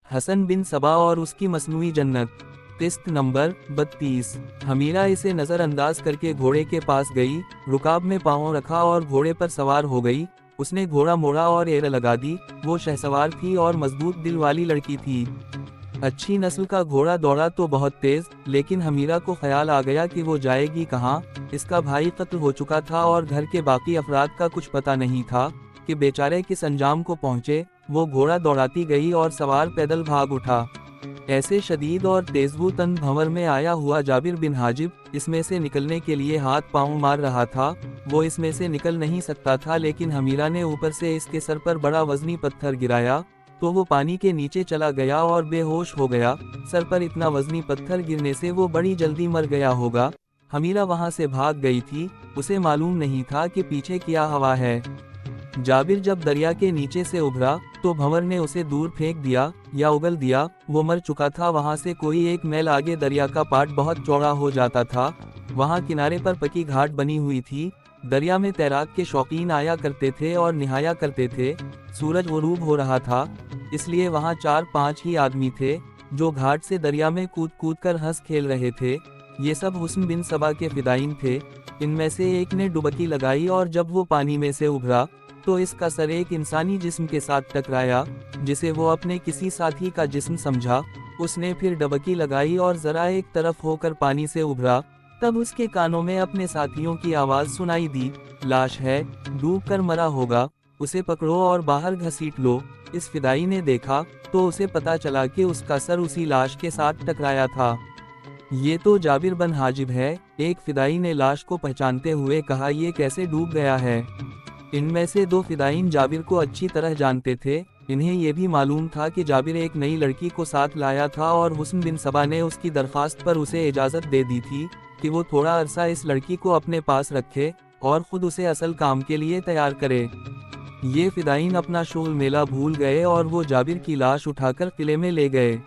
حسن بن صبا اور اس کی مصنوعی جنت۔ قسط نمبر 32۔ حمیرہ اسے نظر انداز کر کے گھوڑے کے پاس گئی، رکاب میں پاؤں رکھا اور گھوڑے پر سوار ہو گئی۔ اس نے گھوڑا موڑا اور ایڑ لگا دی۔ وہ شہسوار تھی اور مضبوط دل والی لڑکی تھی۔ اچھی نسل کا گھوڑا دوڑا تو بہت تیز، لیکن حمیرہ کو خیال آ گیا کہ وہ جائے گی کہاں۔ اس کا بھائی قتل ہو چکا تھا اور گھر کے باقی افراد کا کچھ پتہ نہیں تھا کہ بیچارے کس انجام کو پہنچے۔ وہ گھوڑا دوڑاتی گئی اور سوار پیدل بھاگ اٹھا۔ ایسے شدید اور تیزبو تند بھنور میں آیا ہوا جابر بن حاجب اس میں سے نکلنے کے لیے ہاتھ پاؤں مار رہا تھا۔ وہ اس میں سے نکل نہیں سکتا تھا، لیکن حمیرہ نے اوپر سے اس کے سر پر بڑا وزنی پتھر گرایا تو وہ پانی کے نیچے چلا گیا اور بے ہوش ہو گیا۔ سر پر اتنا وزنی پتھر گرنے سے وہ بڑی جلدی مر گیا ہوگا۔ حمیرہ وہاں سے بھاگ گئی تھی، اسے معلوم نہیں تھا کہ پیچھے کیا ہوا ہے۔ جابر جب دریا کے نیچے سے ابھرا تو بھنور نے اسے دور پھینک دیا یا اگل دیا۔ وہ مر چکا تھا۔ وہاں سے کوئی 1 میل آگے دریا کا پاٹ بہت چوڑا ہو جاتا تھا۔ وہاں کنارے پر پکی گھاٹ بنی ہوئی تھی۔ دریا میں تیراک کے شوقین آیا کرتے تھے اور نہایا کرتے تھے۔ سورج غروب ہو رہا تھا، اس لیے وہاں 4-5 ہی آدمی تھے جو گھاٹ سے دریا میں کود کود کر ہنس کھیل رہے تھے۔ یہ سب حسن بن صبا کے فدائین تھے۔ ان میں سے ایک نے ڈبکی لگائی اور جب وہ پانی میں سے ابھرا تو اس کا سر ایک انسانی جسم کے ساتھ ٹکرایا جسے وہ اپنے کسی ساتھی کا جسم سمجھا۔ اس نے پھر ڈبکی لگائی اور ذرا ایک طرف ہو کر پانی سے ابھرا۔ تب اس کے کانوں میں اپنے ساتھیوں کی آواز سنائی دی، لاش ہے، ڈوب کر مرا ہوگا، اسے پکڑو اور باہر گھسیٹ لو۔ اس فدائی نے دیکھا تو اسے پتا چلا کہ اس کا سر اسی لاش کے ساتھ ٹکرایا تھا۔ یہ تو جابر بن حاجب ہے۔ ایک فدائی نے لاش کو پہچانتے ہوئے کہا، یہ کیسے ڈوب گیا ہے؟ ان میں سے 2 فدائین جابر کو اچھی طرح جانتے تھے۔ انہیں یہ بھی معلوم تھا کہ جابر ایک نئی لڑکی کو ساتھ لایا تھا اور حسن بن صبا نے اس کی درخواست پر اسے اجازت دے دی تھی کہ وہ تھوڑا عرصہ اس لڑکی کو اپنے پاس رکھے اور خود اسے اصل کام کے لیے تیار کرے۔ یہ فدائین اپنا شغل میلہ بھول گئے اور وہ جابر کی لاش اٹھا کر قلعے میں لے گئے۔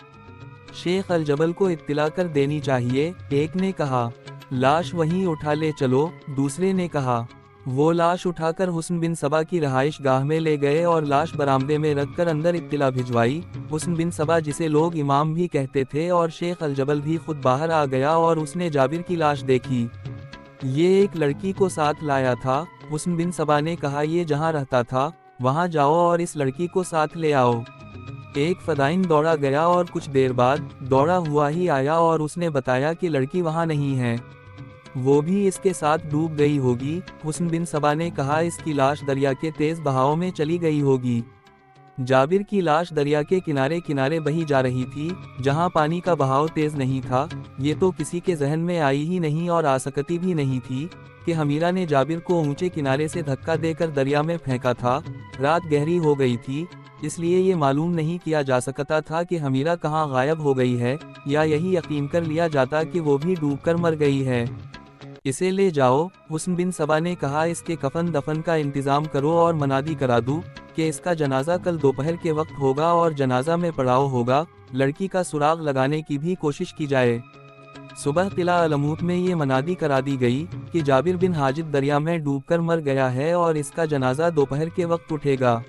شیخ الجبل کو اطلاع کر دینی چاہیے، ایک نے کہا۔ لاش وہیں اٹھا لے چلو، دوسرے نے کہا۔ وہ لاش اٹھا کر حسن بن صبا کی رہائش گاہ میں لے گئے اور لاش برآمدے میں رکھ کر اندر اطلاع بھجوائی۔ حسن بن صبا جسے لوگ امام بھی کہتے تھے اور شیخ الجبل بھی خود باہر آ گیا اور اس نے جابر کی لاش دیکھی۔ یہ ایک لڑکی کو ساتھ لایا تھا۔ حسن بن صبا نے کہا، یہ جہاں رہتا تھا وہاں جاؤ اور اس لڑکی کو ساتھ لے آؤ۔ ایک فدائین دوڑا گیا اور کچھ دیر بعد دوڑا ہوا ہی آیا اور اس نے بتایا کہ لڑکی وہاں نہیں ہے، وہ بھی اس کے ساتھ ڈوب گئی ہوگی۔ حسن بن صبا نے کہا، اس کی لاش دریا کے تیز بہاؤ میں چلی گئی ہوگی۔ جابر کی لاش دریا کے کنارے کنارے بہی جا رہی تھی جہاں پانی کا بہاؤ تیز نہیں تھا۔ یہ تو کسی کے ذہن میں آئی ہی نہیں اور آ سکتی بھی نہیں تھی کہ حمیرہ نے جابر کو اونچے کنارے سے دھکا دے کر دریا میں پھینکا تھا۔ رات گہری ہو گئی تھی، اس لیے یہ معلوم نہیں کیا جا سکتا تھا کہ حمیرہ کہاں غائب ہو گئی ہے، یا یہی یقین کر لیا جاتا کہ وہ بھی ڈوب کر مر گئی ہے۔ اسے لے جاؤ، حسن بن صبا نے کہا، اس کے کفن دفن کا انتظام کرو اور منادی کرا دوں کہ اس کا جنازہ کل دوپہر کے وقت ہوگا اور جنازہ میں پڑاؤ ہوگا۔ لڑکی کا سراغ لگانے کی بھی کوشش کی جائے۔ صبح قلعہ علموت میں یہ منادی کرا دی گئی کہ جابر بن حاجب دریا میں ڈوب کر مر گیا ہے اور اس کا جنازہ دوپہر کے وقت اٹھے گا۔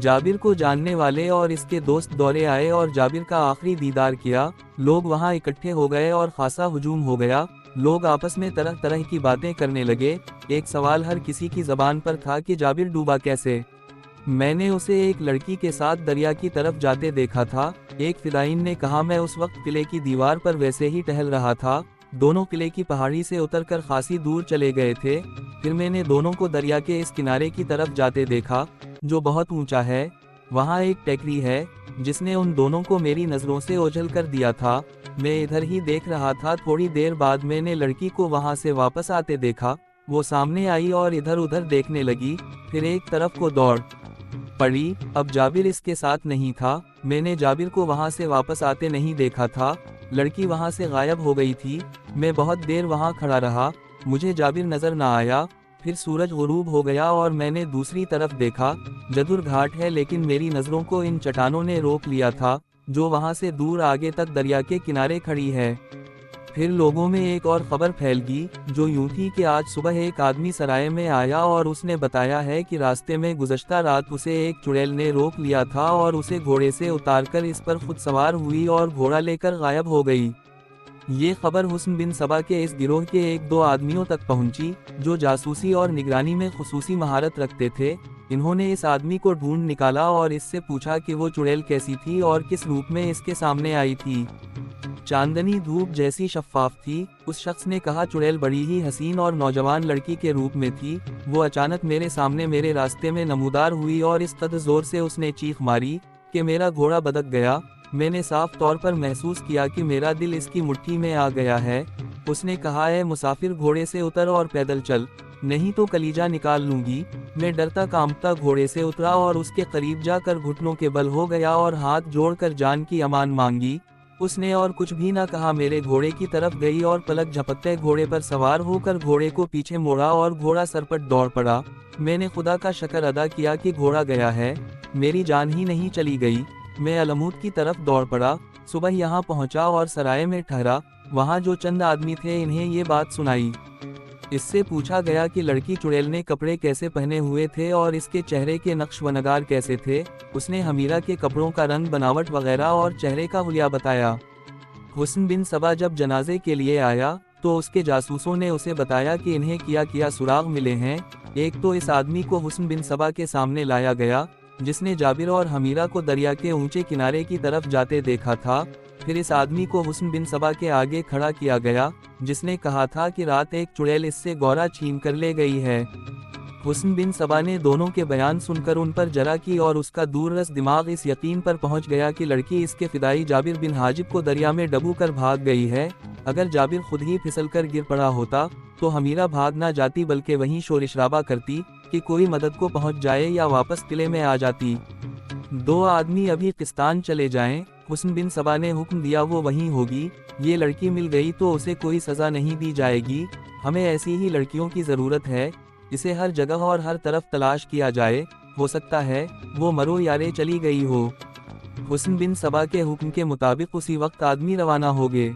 جابر کو جاننے والے اور اس کے دوست دورے آئے اور جابر کا آخری دیدار کیا۔ لوگ وہاں اکٹھے ہو گئے اور خاصا ہجوم ہو گیا۔ لوگ آپس میں طرح طرح کی باتیں کرنے لگے۔ ایک سوال ہر کسی کی زبان پر تھا کہ جابر ڈوبا کیسے؟ میں نے اسے ایک لڑکی کے ساتھ دریا کی طرف جاتے دیکھا تھا، ایک فدائین نے کہا۔ میں اس وقت قلعے کی دیوار پر ویسے ہی ٹہل رہا تھا۔ دونوں قلعے کی پہاڑی سے اتر کر خاصی دور چلے گئے تھے۔ پھر میں نے دونوں کو دریا کے اس کنارے کی طرف جاتے دیکھا جو بہت اونچا ہے۔ وہاں ایک ٹیکری ہے جس نے ان دونوں کو میری نظروں سے اوجھل کر دیا تھا۔ میں ادھر ہی دیکھ رہا تھا۔ تھوڑی دیر بعد میں نے لڑکی کو وہاں سے واپس آتے دیکھا۔ وہ سامنے آئی اور ادھر ادھر دیکھنے لگی، پھر ایک طرف کو دوڑ پڑی۔ اب جابر اس کے ساتھ نہیں تھا۔ میں نے جابر کو وہاں سے واپس آتے نہیں دیکھا تھا۔ لڑکی وہاں سے غائب ہو گئی تھی۔ میں بہت دیر وہاں کھڑا رہا، مجھے جابر نظر نہ آیا۔ پھر سورج غروب ہو گیا اور میں نے دوسری طرف دیکھا۔ جدر گھاٹ ہے لیکن میری نظروں کو ان چٹانوں نے روک لیا تھا جو وہاں سے دور آگے تک دریا کے کنارے کھڑی ہے۔ پھر لوگوں میں ایک اور خبر پھیل گئی جو یوں تھی کہ آج صبح ایک آدمی سرائے میں آیا اور اس نے بتایا ہے کہ راستے میں گزشتہ رات اسے ایک چڑیل نے روک لیا تھا اور اسے گھوڑے سے اتار کر اس پر خود سوار ہوئی اور گھوڑا لے کر غائب ہو گئی۔ یہ خبر حسن بن صبا کے اس گروہ کے ایک دو آدمیوں تک پہنچی جو جاسوسی اور نگرانی میں خصوصی مہارت رکھتے تھے۔ انہوں نے اس آدمی کو ڈھونڈ نکالا اور اس سے پوچھا کہ وہ چڑیل کیسی تھی اور کس روپ میں اس کے سامنے آئی تھی۔ چاندنی دھوپ جیسی شفاف تھی۔ اس شخص نے کہا چڑیل بڑی ہی حسین اور نوجوان لڑکی کے روپ میں تھی۔ وہ اچانک میرے سامنے میرے راستے میں نمودار ہوئی اور اس قدر زور سے اس نے چیخ ماری کہ میرا گھوڑا بدک گیا۔ میں نے صاف طور پر محسوس کیا کہ میرا دل اس کی مٹھی میں آ گیا ہے۔ اس نے کہا اے مسافر گھوڑے سے اتر اور پیدل چل، نہیں تو کلیجہ نکال لوں گی۔ میں ڈرتا کانپتا گھوڑے سے اترا اور اس کے قریب جا کر گھٹنوں کے بل ہو گیا اور ہاتھ جوڑ کر جان کی امان مانگی۔ اس نے اور کچھ بھی نہ کہا، میرے گھوڑے کی طرف گئی اور پلک جھپکتے گھوڑے پر سوار ہو کر گھوڑے کو پیچھے موڑا اور گھوڑا سرپٹ دوڑ پڑا۔ میں نے خدا کا شکر ادا کیا کہ گھوڑا گیا ہے، میری جان ہی نہیں چلی گئی۔ میں علموت کی طرف دوڑ پڑا، صبح یہاں پہنچا اور سرائے میں ٹھہرا۔ وہاں جو چند آدمی تھے انہیں یہ بات سنائی۔ اس سے پوچھا گیا کہ لڑکی چڑیل نے کپڑے کیسے پہنے ہوئے تھے اور اس کے چہرے کے نقش و نگار کیسے تھے۔ اس نے حمیرہ کے کپڑوں کا رنگ بناوٹ وغیرہ اور چہرے کا حلیہ بتایا۔ حسن بن صبا جب جنازے کے لیے آیا تو اس کے جاسوسوں نے اسے بتایا کہ انہیں کیا سراغ ملے ہیں۔ ایک تو اس آدمی کو حسن بن صبا کے سامنے لایا گیا جس نے جابر اور حمیرہ کو دریا کے اونچے کنارے کی طرف جاتے دیکھا تھا۔ پھر اس آدمی کو حسن بن صبا کے آگے کھڑا کیا گیا جس نے کہا تھا کہ رات ایک چڑیل اس سے گورا چھین کر لے گئی ہے۔ حسن بن صبا نے دونوں کے بیان سن کر ان پر جرا کی اور اس کا دور رس دماغ اس یقین پر پہنچ گیا کہ لڑکی اس کے فدائی جابر بن حاجب کو دریا میں ڈبو کر بھاگ گئی ہے۔ اگر جابر خود ہی پھسل کر گر پڑا ہوتا تو حمیرہ بھاگ نہ جاتی بلکہ وہیں شور شرابہ کرتی کہ کوئی مدد کو پہنچ جائے یا واپس قلعے میں آ جاتی۔ دو آدمی ابھی قسطان چلے جائیں، حسن بن صبا نے حکم دیا وہ وہیں ہوگی۔ یہ لڑکی مل گئی تو اسے کوئی سزا نہیں دی جائے گی، ہمیں ایسی ہی لڑکیوں کی ضرورت ہے، اسے ہر جگہ اور ہر طرف تلاش کیا جائے، ہو سکتا ہے وہ مرو یارے چلی گئی ہو۔ حسن بن صبا کے حکم کے مطابق اسی وقت آدمی روانہ ہو گئے۔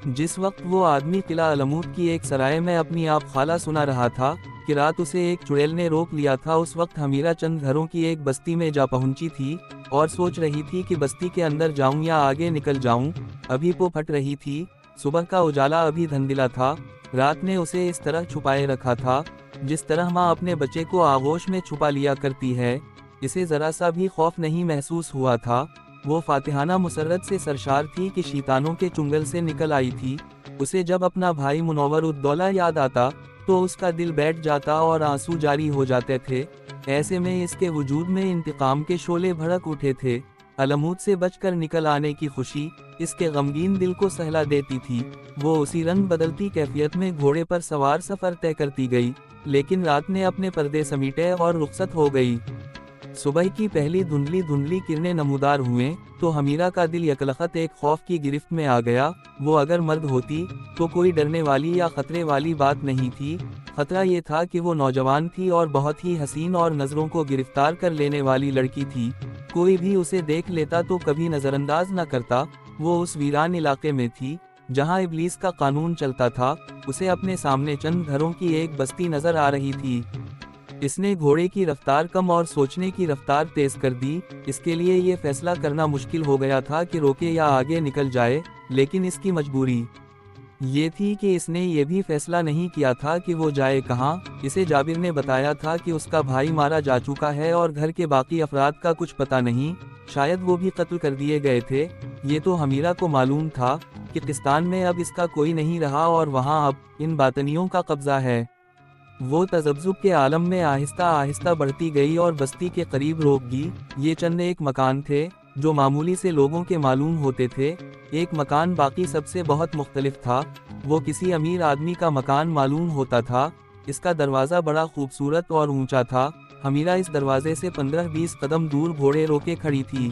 جس وقت وہ آدمی قلعہ علموت کی ایک سرائے میں اپنی آپ خالہ سنا رہا تھا کہ رات اسے ایک چڑیل نے روک لیا تھا، اس وقت حمیرہ چند گھروں کی ایک بستی میں جا پہنچی تھی اور سوچ رہی تھی کہ بستی کے اندر جاؤں یا آگے نکل جاؤں۔ ابھی پو پھٹ رہی تھی، صبح کا اجالا ابھی دھندلا تھا۔ رات نے اسے اس طرح چھپائے رکھا تھا جس طرح ماں اپنے بچے کو آغوش میں چھپا لیا کرتی ہے۔ اسے ذرا سا بھی خوف نہیں محسوس ہوا تھا۔ وہ فاتحانہ مسرت سے سرشار تھی کہ شیطانوں کے چنگل سے نکل آئی تھی۔ اسے جب اپنا بھائی منور الدولہ یاد آتا تو اس کا دل بیٹھ جاتا اور آنسو جاری ہو جاتے تھے۔ ایسے میں اس کے وجود میں انتقام کے شعلے بھڑک اٹھے تھے۔ علموت سے بچ کر نکل آنے کی خوشی اس کے غمگین دل کو سہلا دیتی تھی۔ وہ اسی رنگ بدلتی کیفیت میں گھوڑے پر سوار سفر طے کرتی گئی، لیکن رات نے اپنے پردے سمیٹے اور رخصت ہو گئی۔ صبح کی پہلی دھندلی کرنیں نمودار ہوئیں تو حمیرہ کا دل یکلخت ایک خوف کی گرفت میں آ گیا۔ وہ اگر مرد ہوتی تو کوئی ڈرنے والی یا خطرے والی بات نہیں تھی۔ خطرہ یہ تھا کہ وہ نوجوان تھی اور بہت ہی حسین اور نظروں کو گرفتار کر لینے والی لڑکی تھی۔ کوئی بھی اسے دیکھ لیتا تو کبھی نظر انداز نہ کرتا۔ وہ اس ویران علاقے میں تھی جہاں ابلیس کا قانون چلتا تھا۔ اسے اپنے سامنے چند گھروں کی ایک بستی نظر آ رہی تھی۔ اس نے گھوڑے کی رفتار کم اور سوچنے کی رفتار تیز کر دی۔ اس کے لیے یہ فیصلہ کرنا مشکل ہو گیا تھا کہ روکے یا آگے نکل جائے، لیکن اس کی مجبوری یہ تھی کہ اس نے یہ بھی فیصلہ نہیں کیا تھا کہ وہ جائے کہاں۔ اسے جابر نے بتایا تھا کہ اس کا بھائی مارا جا چکا ہے اور گھر کے باقی افراد کا کچھ پتہ نہیں، شاید وہ بھی قتل کر دیے گئے تھے۔ یہ تو حمیرہ کو معلوم تھا کہ قسطان میں اب اس کا کوئی نہیں رہا اور وہاں اب ان باطنیوں کا قبضہ ہے۔ وہ تذبذب کے عالم میں آہستہ آہستہ بڑھتی گئی اور بستی کے قریب روک گئی۔ یہ چند ایک مکان تھے جو معمولی سے لوگوں کے معلوم ہوتے تھے۔ ایک مکان باقی سب سے بہت مختلف تھا۔ وہ کسی امیر آدمی کا مکان معلوم ہوتا تھا۔ اس کا دروازہ بڑا خوبصورت اور اونچا تھا۔ حمیرہ اس دروازے سے 15-20 قدم دور گھوڑے روکے کھڑی تھی۔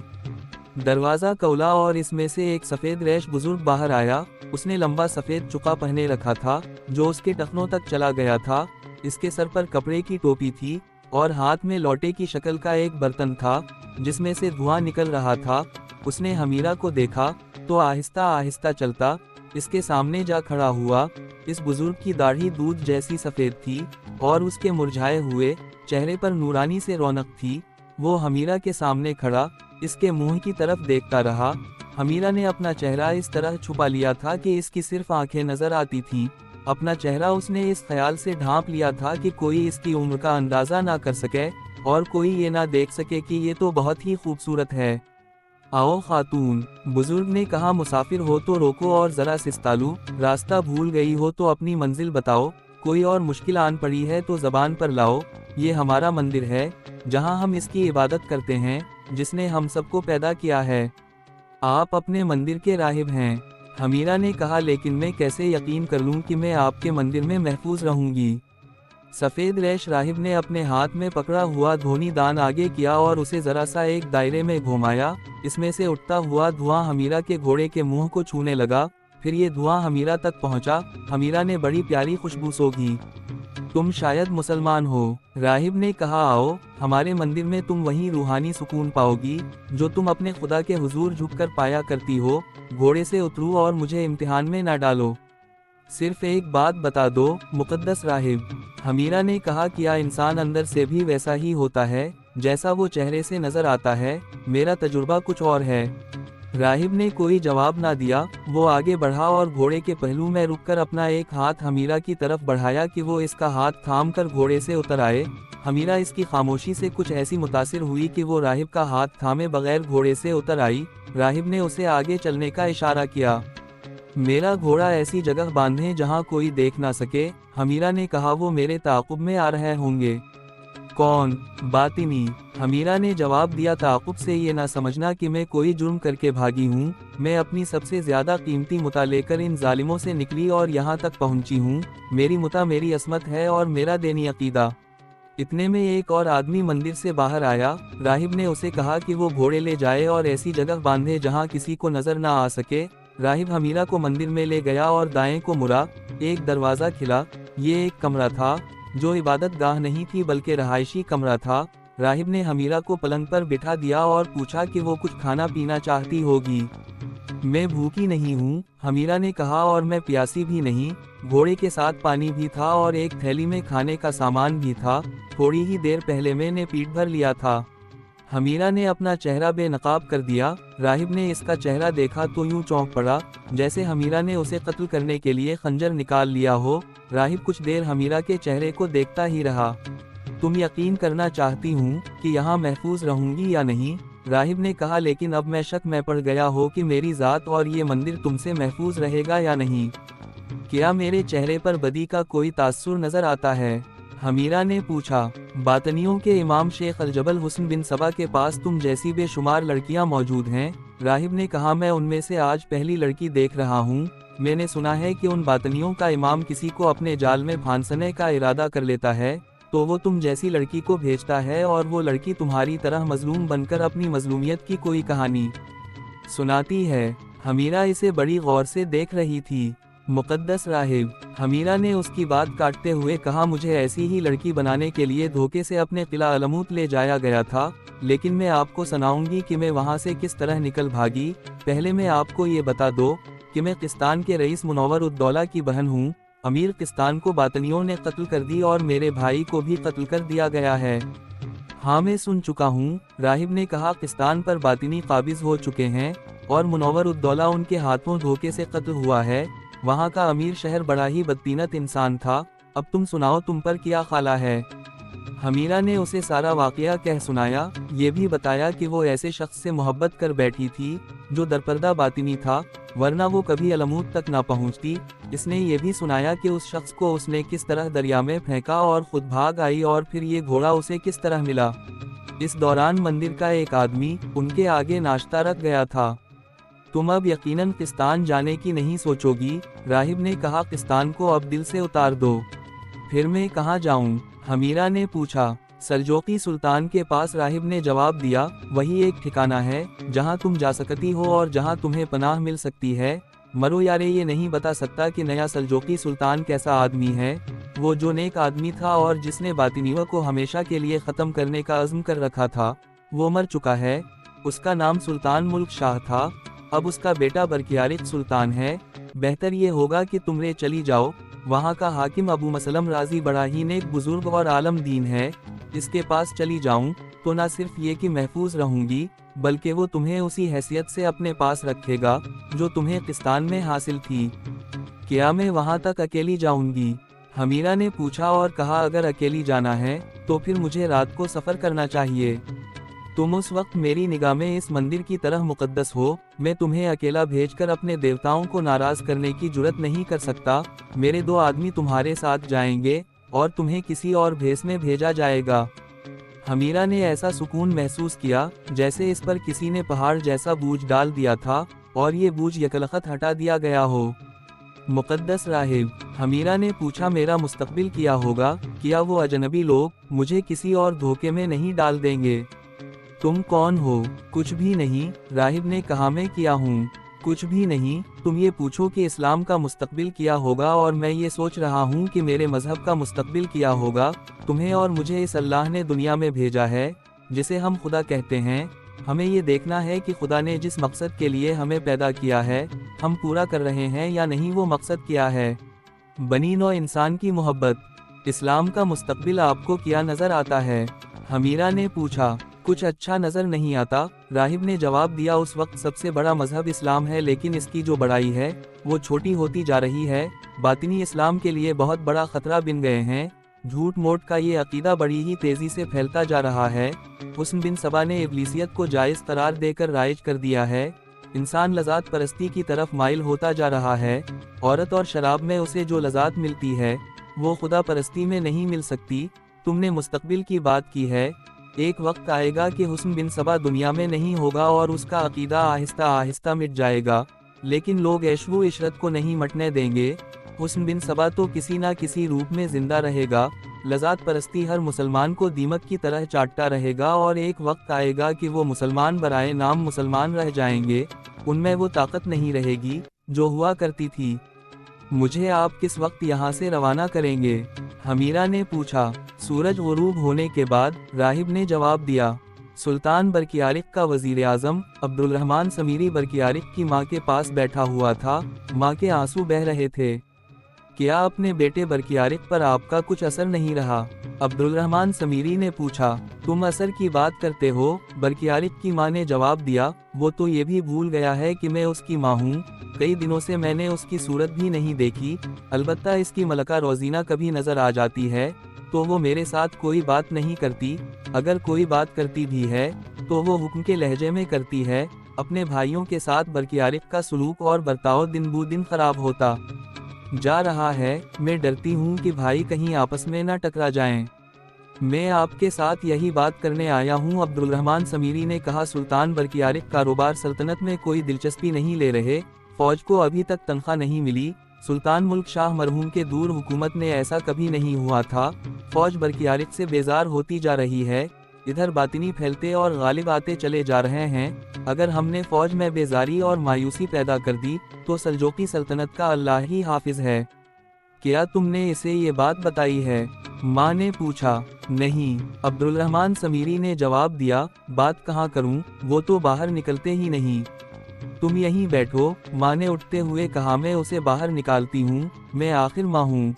دروازہ کھولا اور اس میں سے ایک سفید ریش بزرگ باہر آیا۔ اس نے لمبا سفید چقا پہنے رکھا تھا جو اس کے ٹخنوں تک چلا گیا تھا۔ اس کے سر پر کپڑے کی ٹوپی تھی اور ہاتھ میں لوٹے کی شکل کا ایک برتن تھا جس میں سے دھواں نکل رہا تھا۔ اس نے حمیرہ کو دیکھا تو آہستہ آہستہ چلتا اس کے سامنے جا کھڑا ہوا۔ اس بزرگ کی داڑھی دودھ جیسی سفید تھی اور اس کے مرجھائے ہوئے چہرے پر نورانی سے رونق تھی۔ وہ حمیرہ کے سامنے کھڑا اس کے منہ کی طرف دیکھتا رہا۔ حمیرہ نے اپنا چہرہ اس طرح چھپا لیا تھا کہ اس کی صرف آنکھیں نظر آتی تھیں۔ اپنا چہرہ اس نے اس خیال سے ڈھانپ لیا تھا کہ کوئی اس کی عمر کا اندازہ نہ کر سکے اور کوئی یہ نہ دیکھ سکے کہ یہ تو بہت ہی خوبصورت ہے۔ آؤ خاتون، بزرگ نے کہا، مسافر ہو تو روکو اور ذرا سستالو، راستہ بھول گئی ہو تو اپنی منزل بتاؤ، کوئی اور مشکل آن پڑی ہے تو زبان پر لاؤ۔ یہ ہمارا مندر ہے جہاں ہم اس کی عبادت کرتے ہیں جس نے ہم سب کو پیدا کیا ہے۔ آپ اپنے مندر کے راہب ہیں۔ حمیرہ نے کہا، لیکن میں کیسے یقین کر لوں کہ میں آپ کے مندر میں محفوظ رہوں گی؟ سفید ریش راہب نے اپنے ہاتھ میں پکڑا ہوا دھونی دان آگے کیا اور اسے ذرا سا ایک دائرے میں گھمایا۔ اس میں سے اٹھتا ہوا دھواں حمیرہ کے گھوڑے کے منہ کو چھونے لگا، پھر یہ دھواں حمیرہ تک پہنچا۔ حمیرہ نے بڑی پیاری خوشبو سونگھی۔ تم شاید مسلمان ہو، راہب نے کہا، آؤ ہمارے مندر میں، تم وہیں روحانی سکون پاؤ گی جو تم اپنے خدا کے حضور جھک کر پایا کرتی ہو۔ گھوڑے سے اترو اور مجھے امتحان میں نہ ڈالو۔ صرف ایک بات بتا دو مقدس راہب، حمیرہ نے کہا، کیا انسان اندر سے بھی ویسا ہی ہوتا ہے جیسا وہ چہرے سے نظر آتا ہے؟ میرا تجربہ کچھ اور ہے۔ راہب نے کوئی جواب نہ دیا۔ وہ آگے بڑھا اور گھوڑے کے پہلو میں رک کر اپنا ایک ہاتھ حمیرہ کی طرف بڑھایا کہ وہ اس کا ہاتھ تھام کر گھوڑے سے اتر آئے۔ حمیرہ اس کی خاموشی سے کچھ ایسی متاثر ہوئی کہ وہ راہب کا ہاتھ تھامے بغیر گھوڑے سے اتر آئی۔ راہب نے اسے آگے چلنے کا اشارہ کیا۔ میرا گھوڑا ایسی جگہ باندھیں جہاں کوئی دیکھ نہ سکے، حمیرہ نے کہا، وہ میرے تعاقب میں آ رہے ہوں گے۔ کون؟ باطنی، حمیرہ نے جواب دیا، تعاقب سے یہ نہ سمجھنا کہ میں کوئی جرم کر کے بھاگی ہوں، میں اپنی سب سے زیادہ قیمتی متاع لے کر ان ظالموں سے نکلی اور یہاں تک پہنچی ہوں۔ میری متاع میری عصمت ہے اور میرا دینی عقیدہ۔ اتنے میں ایک اور آدمی مندر سے باہر آیا۔ راہب نے اسے کہا کہ وہ گھوڑے لے جائے اور ایسی جگہ باندھے جہاں کسی کو نظر نہ آ سکے۔ راہب حمیرہ کو مندر میں لے گیا اور دائیں کو مڑا۔ ایک دروازہ کھلا۔ یہ ایک کمرہ تھا جو عبادت گاہ نہیں تھی بلکہ رہائشی کمرہ تھا۔ راہب نے حمیرہ کو پلنگ پر بٹھا دیا اور پوچھا کہ وہ کچھ کھانا پینا چاہتی ہوگی۔ میں بھوکی نہیں ہوں، حمیرہ نے کہا، اور میں پیاسی بھی نہیں۔ گھوڑے کے ساتھ پانی بھی تھا اور ایک تھیلی میں کھانے کا سامان بھی تھا، تھوڑی ہی دیر پہلے میں نے پیٹ بھر لیا تھا۔ حمیرہ نے اپنا چہرہ بے نقاب کر دیا۔ راہب نے اس کا چہرہ دیکھا تو یوں چونک پڑا جیسے حمیرہ نے اسے قتل کرنے کے لیے خنجر نکال لیا ہو۔ راہب کچھ دیر حمیرہ کے چہرے کو دیکھتا ہی رہا۔ تم یقین کرنا چاہتی ہوں کہ یہاں محفوظ رہوں گی یا نہیں؟ راہب نے کہا، لیکن اب میں شک میں پڑ گیا ہو کہ میری ذات اور یہ مندر تم سے محفوظ رہے گا یا نہیں۔ کیا میرے چہرے پر بدی کا کوئی تاثر نظر آتا ہے؟ حمیرہ نے پوچھا۔ باطنیوں کے امام شیخ الجبل حسن بن صبا کے پاس تم جیسی بے شمار لڑکیاں موجود ہیں، راہب نے کہا، میں ان میں سے آج پہلی لڑکی دیکھ رہا ہوں۔ میں نے سنا ہے کہ ان باطنیوں کا امام کسی کو اپنے جال میں پھانسنے کا ارادہ کر لیتا ہے تو وہ تم جیسی لڑکی کو بھیجتا ہے اور وہ لڑکی تمہاری طرح مظلوم بن کر اپنی مظلومیت کی کوئی کہانی سناتی ہے۔ حمیرہ اسے بڑی غور سے دیکھ رہی تھی۔ مقدس راہب، حمیرہ نے اس کی بات کاٹتے ہوئے کہا، مجھے ایسی ہی لڑکی بنانے کے لیے دھوکے سے اپنے قلعہ علموت لے جایا گیا تھا، لیکن میں آپ کو سناؤں گی کہ میں وہاں سے کس طرح نکل بھاگی۔ پہلے میں آپ کو یہ بتا دو کہ میں قسطان کے رئیس منور الدولہ کی بہن ہوں۔ امیر قسطان کو باطنیوں نے قتل کر دی اور میرے بھائی کو بھی قتل کر دیا گیا ہے۔ ہاں میں سن چکا ہوں، راہب نے کہا، قسطان پر باطنی قابض ہو چکے ہیں اور منور الدولہ ان کے ہاتھوں دھوکے سے قتل ہوا ہے۔ وہاں کا امیر شہر بڑا ہی بدتینت انسان تھا۔ اب تم سناؤ، تم پر کیا خالہ ہے؟ حمیرہ نے اسے سارا واقعہ کہہ سنایا۔ یہ بھی بتایا کہ وہ ایسے شخص سے محبت کر بیٹھی تھی جو درپردہ باطنی تھا، ورنہ وہ کبھی علموت تک نہ پہنچتی۔ اس نے یہ بھی سنایا کہ اس شخص کو اس نے کس طرح دریا میں پھینکا اور خود بھاگ آئی اور پھر یہ گھوڑا اسے کس طرح ملا۔ اس دوران مندر کا ایک آدمی ان کے آگے ناشتہ رکھ گیا تھا۔ تم اب یقیناً قسطان جانے کی نہیں سوچو گی، راہب نے کہا، قسطان کو اب دل سے اتار دو۔ پھر میں کہاں جاؤں؟ حمیرہ نے پوچھا۔ سلجوقی سلطان کے پاس، راہب نے جواب دیا، وہی ایک ٹھکانہ ہے جہاں تم جا سکتی ہو اور جہاں تمہیں پناہ مل سکتی ہے۔ مرو یارے، یہ نہیں بتا سکتا کہ نیا سلجوقی سلطان کیسا آدمی ہے۔ وہ جو نیک آدمی تھا اور جس نے باطنیوں کو ہمیشہ کے لیے ختم کرنے کا عزم کر رکھا تھا، وہ مر چکا ہے۔ اس کا نام سلطان ملک شاہ تھا۔ اب اس کا بیٹا برکیارق سلطان ہے۔ بہتر یہ ہوگا کہ تم رے چلی جاؤ، وہاں کا حاکم ابو مسلم رازی بڑا ہی نیک بزرگ اور عالم دین ہے، اس کے پاس چلی جاؤں تو نہ صرف یہ کہ محفوظ رہوں گی، بلکہ وہ تمہیں اسی حیثیت سے اپنے پاس رکھے گا جو تمہیں قسطان میں حاصل تھی۔ کیا میں وہاں تک اکیلی جاؤں گی؟ حمیرہ نے پوچھا اور کہا اگر اکیلی جانا ہے تو پھر مجھے رات کو سفر کرنا چاہیے۔ تم اس وقت میری نگاہ میں اس مندر کی طرح مقدس ہو، میں تمہیں اکیلا بھیج کر اپنے دیوتاؤں کو ناراض کرنے کی جرات نہیں کر سکتا، میرے 2 آدمی تمہارے ساتھ جائیں گے اور تمہیں کسی اور بھیس میں بھیجا جائے گا۔ حمیرہ نے ایسا سکون محسوس کیا جیسے اس پر کسی نے پہاڑ جیسا بوجھ ڈال دیا تھا اور یہ بوجھ یکلخت ہٹا دیا گیا ہو۔ مقدس راہب، حمیرہ نے پوچھا میرا مستقبل کیا ہوگا؟ کیا وہ اجنبی لوگ مجھے کسی اور دھوکے میں نہیں ڈال دیں گے؟ تم کون ہو؟ کچھ بھی نہیں، راہب نے کہا میں کیا ہوں؟ کچھ بھی نہیں، تم یہ پوچھو کہ اسلام کا مستقبل کیا ہوگا اور میں یہ سوچ رہا ہوں کہ میرے مذہب کا مستقبل کیا ہوگا۔ تمہیں اور مجھے اس اللہ نے دنیا میں بھیجا ہے جسے ہم خدا کہتے ہیں، ہمیں یہ دیکھنا ہے کہ خدا نے جس مقصد کے لیے ہمیں پیدا کیا ہے ہم پورا کر رہے ہیں یا نہیں۔ وہ مقصد کیا ہے؟ بنی نوع انسان کی محبت۔ اسلام کا مستقبل آپ کو کیا نظر آتا ہے؟ حمیرہ نے پوچھا۔ کچھ اچھا نظر نہیں آتا، راہب نے جواب دیا، اس وقت سب سے بڑا مذہب اسلام ہے لیکن اس کی جو بڑائی ہے وہ چھوٹی ہوتی جا رہی ہے، باطنی اسلام کے لیے بہت بڑا خطرہ بن گئے ہیں، جھوٹ موٹ کا یہ عقیدہ بڑی ہی تیزی سے پھیلتا جا رہا ہے، حسن بن سبا نے ابلیسیت کو جائز قرار دے کر رائج کر دیا ہے، انسان لذات پرستی کی طرف مائل ہوتا جا رہا ہے، عورت اور شراب میں اسے جو لذات ملتی ہے وہ خدا پرستی میں نہیں مل سکتی۔ تم نے مستقبل کی بات کی ہے، ایک وقت آئے گا کہ حسن بن سبا دنیا میں نہیں ہوگا اور اس کا عقیدہ آہستہ آہستہ مٹ جائے گا، لیکن لوگ عیش و عشرت کو نہیں مٹنے دیں گے، حسن بن سبا تو کسی نہ کسی روپ میں زندہ رہے گا، لذات پرستی ہر مسلمان کو دیمک کی طرح چاٹتا رہے گا اور ایک وقت آئے گا کہ وہ مسلمان برائے نام مسلمان رہ جائیں گے، ان میں وہ طاقت نہیں رہے گی جو ہوا کرتی تھی۔ مجھے آپ کس وقت یہاں سے روانہ کریں گے؟ حمیرہ نے پوچھا۔ سورج غروب ہونے کے بعد، راہب نے جواب دیا۔ سلطان برکیارق کا وزیر اعظم عبدالرحمن سمیری برکیارق کی ماں کے پاس بیٹھا ہوا تھا، ماں کے آنسو بہہ رہے تھے۔ کیا اپنے بیٹے برکیارق پر آپ کا کچھ اثر نہیں رہا؟ عبدالرحمن سمیری نے پوچھا۔ تم اثر کی بات کرتے ہو؟ برکیارق کی ماں نے جواب دیا، وہ تو یہ بھی بھول گیا ہے کہ میں اس کی ماں ہوں، کئی دنوں سے میں نے اس کی صورت بھی نہیں دیکھی، البتہ اس کی ملکہ روزینہ کبھی نظر آ جاتی ہے تو وہ میرے ساتھ کوئی بات نہیں کرتی، اگر کوئی بات کرتی بھی ہے تو وہ حکم کے لہجے میں کرتی ہے۔ اپنے بھائیوں کے ساتھ برکیارق کا سلوک اور برتاؤ دن بو دن خراب ہوتا جا رہا ہے، میں ڈرتی ہوں کہ بھائی کہیں آپس میں نہ ٹکرا جائیں۔ میں آپ کے ساتھ یہی بات کرنے آیا ہوں، عبدالرحمن سمیری نے کہا۔ سلطان برکیارق کاروبار سلطنت میں کوئی دلچسپی نہیں لے رہے، فوج کو ابھی تک تنخواہ نہیں ملی، سلطان ملک شاہ مرحوم کے دور حکومت میں ایسا کبھی نہیں ہوا تھا، فوج برکیارق سے بیزار ہوتی جا رہی ہے، ادھر باطنی پھیلتے اور غالب آتے چلے جا رہے ہیں، اگر ہم نے فوج میں بیزاری اور مایوسی پیدا کر دی تو سلجوقی سلطنت کا اللہ ہی حافظ ہے۔ کیا تم نے اسے یہ بات بتائی ہے؟ ماں نے پوچھا۔ نہیں، عبدالرحمن سمیری نے جواب دیا، بات کہاں کروں، وہ تو باہر نکلتے ہی نہیں۔ تم یہیں بیٹھو، ماں نے اٹھتے ہوئے کہا، میں اسے باہر نکالتی ہوں، میں آخر ماں ہوں۔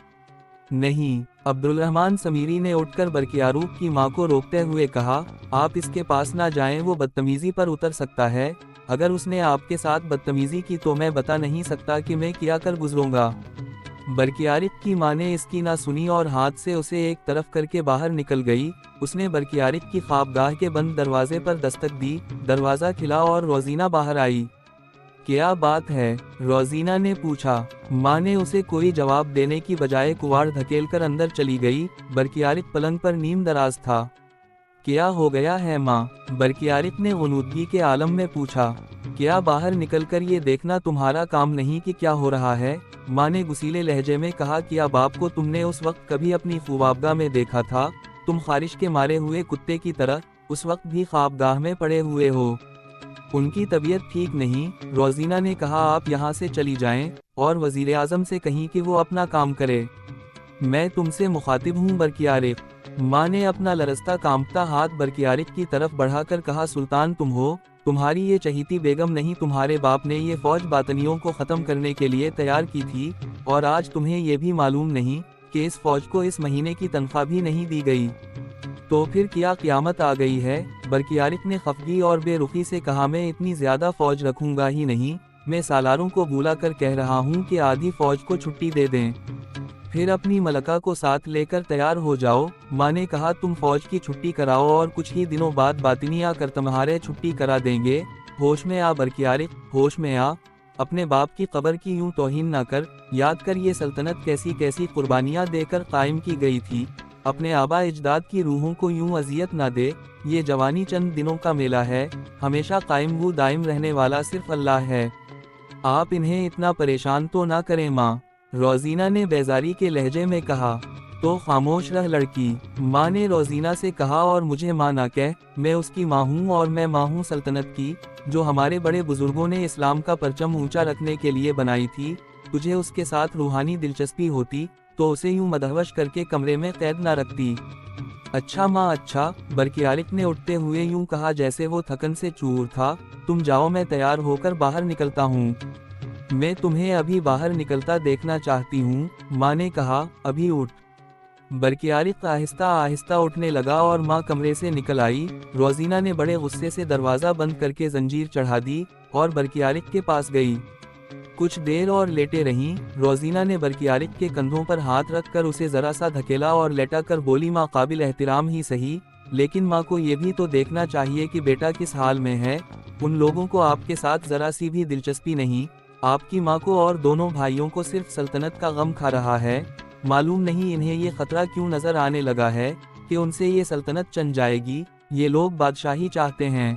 نہیں، عبدالرحمن سمیری نے اٹھ کر برکیارق کی ماں کو روکتے ہوئے کہا، آپ اس کے پاس نہ جائیں، وہ بدتمیزی پر اتر سکتا ہے، اگر اس نے آپ کے ساتھ بدتمیزی کی تو میں بتا نہیں سکتا کہ میں کیا کر گزروں گا۔ برکیارق کی ماں نے اس کی نہ سنی اور ہاتھ سے اسے ایک طرف کر کے باہر نکل گئی، اس نے برکیارق کی خوابگاہ کے بند دروازے پر دستک دی، دروازہ کھلا اور روزینہ باہر آئی۔ کیا بات ہے؟ روزینہ نے پوچھا۔ ماں نے اسے کوئی جواب دینے کی بجائے کواڑ دھکیل کر اندر چلی گئی، برکیارق پلنگ پر نیم دراز تھا۔ کیا ہو گیا ہے ماں؟ برکیارق نے غنودگی کے عالم میں پوچھا۔ کیا باہر نکل کر یہ دیکھنا تمہارا کام نہیں کہ کیا ہو رہا ہے؟ ماں نے گسیلے لہجے میں کہا، کیا باپ کو تم نے اس وقت کبھی اپنی خوابگاہ میں دیکھا تھا؟ تم خارش کے مارے ہوئے کتے کی طرح اس وقت بھی خوابگاہ میں پڑے ہوئے ہو۔ ان کی طبیعت ٹھیک نہیں، روزینہ نے کہا، آپ یہاں سے چلی جائیں اور وزیر اعظم سے کہیں کہ وہ اپنا کام کرے، میں تم سے مخاطب ہوں برکیارق۔ ماں نے اپنا لرزتا کانپتا ہاتھ برکیارق کی طرف بڑھا کر کہا، سلطان تم ہو، تمہاری یہ چہیتی بیگم نہیں، تمہارے باپ نے یہ فوج باطنیوں کو ختم کرنے کے لیے تیار کی تھی، اور آج تمہیں یہ بھی معلوم نہیں کہ اس فوج کو اس مہینے کی تنخواہ بھی نہیں دی گئی۔ تو پھر کیا قیامت آ گئی ہے؟ برکیارک نے خفگی اور بے رخی سے کہا، میں اتنی زیادہ فوج رکھوں گا ہی نہیں، میں سالاروں کو بلا کر کہہ رہا ہوں کہ آدھی فوج کو چھٹی دے دیں، پھر اپنی ملکہ کو ساتھ لے کر تیار ہو جاؤ۔ ماں نے کہا، تم فوج کی چھٹی کراؤ اور کچھ ہی دنوں بعد باطنی آ کر تمہارے چھٹی کرا دیں گے۔ ہوش میں آ برکیارک، ہوش میں آ، اپنے باپ کی قبر کی یوں توہین نہ کر، یاد کر یہ سلطنت کیسی کیسی قربانیاں دے کر قائم کی گئی تھی، اپنے آبا اجداد کی روحوں کو یوں اذیت نہ دے، یہ جوانی چند دنوں کا میلہ ہے، ہمیشہ قائم و دائم رہنے والا صرف اللہ ہے، آپ انہیں اتنا پریشان تو نہ کریں ماں، روزینہ نے بیزاری کے لہجے میں کہا۔ تو خاموش رہ لڑکی، ماں نے روزینہ سے کہا، اور مجھے ماں نہ کہہ، میں اس کی ماں ہوں، اور میں ماں ہوں سلطنت کی، جو ہمارے بڑے بزرگوں نے اسلام کا پرچم اونچا رکھنے کے لیے بنائی تھی۔ تجھے اس کے ساتھ روحانی دلچسپی ہوتی تو اسے یوں مدہوش کر کے کمرے میں قید نہ رکھتی۔ اچھا ماں اچھا، برکیارک نے اٹھتے ہوئے یوں کہا جیسے وہ تھکن سے چور تھا، تم جاؤ، میں تیار ہو کر باہر نکلتا ہوں، میں تمہیں ابھی باہر نکلتا دیکھنا چاہتی ہوں۔ ماں نے کہا، ابھی اٹھ۔ برکیارک آہستہ آہستہ اٹھنے لگا اور ماں کمرے سے نکل آئی۔ روزینہ نے بڑے غصے سے دروازہ بند کر کے زنجیر چڑھا دی اور برکیارک کے پاس گئی۔ کچھ دیر اور لیٹے رہیں۔ روزینہ نے برکیارک کے کندھوں پر ہاتھ رکھ کر اسے ذرا سا دھکیلا اور لیٹا کر بولی، ماں قابل احترام ہی سہی، لیکن ماں کو یہ بھی تو دیکھنا چاہیے کہ بیٹا کس حال میں ہے، ان لوگوں کو آپ کے ساتھ ذرا سی بھی دلچسپی نہیں، آپ کی ماں کو اور دونوں بھائیوں کو صرف سلطنت کا غم کھا رہا ہے، معلوم نہیں انہیں یہ خطرہ کیوں نظر آنے لگا ہے کہ ان سے یہ سلطنت چن جائے گی، یہ لوگ بادشاہی چاہتے ہیں۔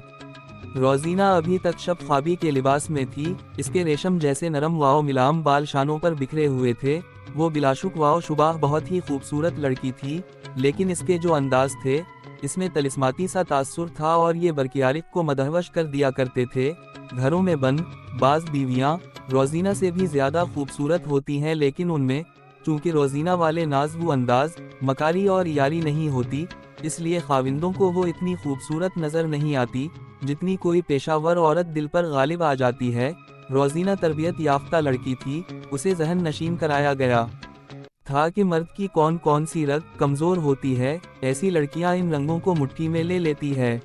روزینہ ابھی تک شب خوابی کے لباس میں تھی، اس کے ریشم جیسے نرم واؤ ملام بال شانوں پر بکھرے ہوئے تھے، وہ بلا شک واؤ شبہ بہت ہی خوبصورت لڑکی تھی، لیکن اس کے جو انداز تھے، اس میں طلسماتی سا تاثر تھا اور یہ برکیارک کو مدہوش کر دیا کرتے تھے۔ گھروں میں بند بعض بیویاں روزینہ سے بھی زیادہ خوبصورت ہوتی ہیں، لیکن ان میں چونکہ روزینہ والے ناز و انداز، مکاری اور یاری نہیں ہوتی، اس لیے خاوندوں کو وہ اتنی خوبصورت نظر نہیں آتی جتنی کوئی پیشہ ور عورت دل پر غالب آ جاتی ہے۔ روزینہ تربیت یافتہ لڑکی تھی، اسے ذہن نشین کرایا گیا تھا کہ مرد کی کون کون سی رگ کمزور ہوتی ہے، ایسی لڑکیاں ان رنگوں کو مٹھی میں لے لیتی ہے۔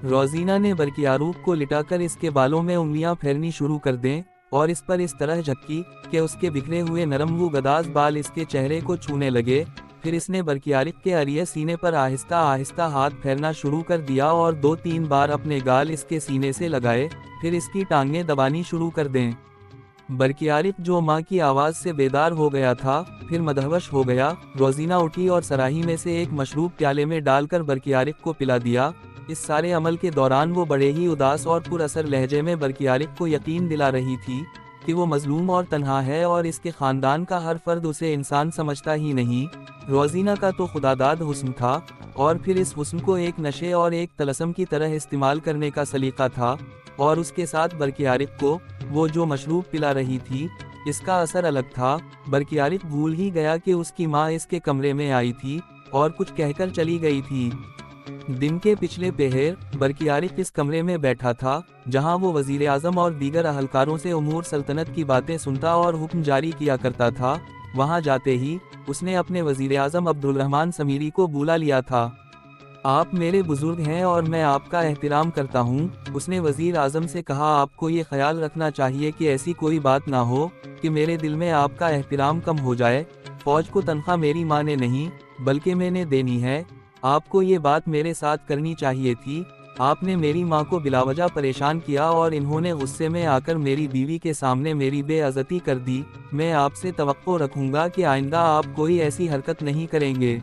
روزینہ نے برکیارک کو لٹا کر اس کے بالوں میں انگلیاں پھیرنی شروع کر دیں اور اس پر اس طرح جھپکی کہ اس کے بکھرے ہوئے نرم و گداز بال اس کے چہرے کو چھونے لگے۔ پھر اس نے برکیارک کے اریے سینے پر آہستہ آہستہ ہاتھ پھیرنا شروع کر دیا اور 2-3 بار اپنے گال اس کے سینے سے لگائے، پھر اس کی ٹانگیں دبانی شروع کر دیں۔ برکیارک جو ماں کی آواز سے بیدار ہو گیا تھا، پھر مدہوش ہو گیا۔ روزینہ اٹھی اور سراہی میں سے ایک مشروب پیالے میں ڈال کر برکیارک کو پلا دیا۔ اس سارے عمل کے دوران وہ بڑے ہی اداس اور پر اثر لہجے میں برکیارک کو یقین دلا رہی تھی کہ وہ مظلوم اور تنہا ہے اور اس کے خاندان کا ہر فرد اسے انسان سمجھتا ہی نہیں۔ روزینہ کا تو خداداد حسن تھا، اور پھر اس حسن کو ایک نشے اور ایک طلسم کی طرح استعمال کرنے کا سلیقہ تھا، اور اس کے ساتھ برکیارک کو وہ جو مشروب پلا رہی تھی، اس کا اثر الگ تھا۔ برکیارک بھول ہی گیا کہ اس کی ماں اس کے کمرے میں آئی تھی اور کچھ کہہ کر چلی گئی تھی۔ دن کے پچھلے پہر برکیارک اس کمرے میں بیٹھا تھا جہاں وہ وزیر اعظم اور دیگر اہلکاروں سے امور سلطنت کی باتیں سنتا اور حکم جاری کیا کرتا تھا۔ وہاں جاتے ہی اس نے اپنے وزیر اعظم عبدالرحمن سمیری کو بلا لیا تھا۔ آپ میرے بزرگ ہیں اور میں آپ کا احترام کرتا ہوں، اس نے وزیر اعظم سے کہا، آپ کو یہ خیال رکھنا چاہیے کہ ایسی کوئی بات نہ ہو کہ میرے دل میں آپ کا احترام کم ہو جائے۔ فوج کو تنخواہ میری ماں نے نہیں بلکہ میں نے دینی ہے، آپ کو یہ بات میرے ساتھ کرنی چاہیے تھی۔ آپ نے میری ماں کو بلا وجہ پریشان کیا اور انہوں نے غصے میں آ کر میری بیوی کے سامنے میری بے عزتی کر دی۔ میں آپ سے توقع رکھوں گا کہ آئندہ آپ کوئی ایسی حرکت نہیں کریں گے۔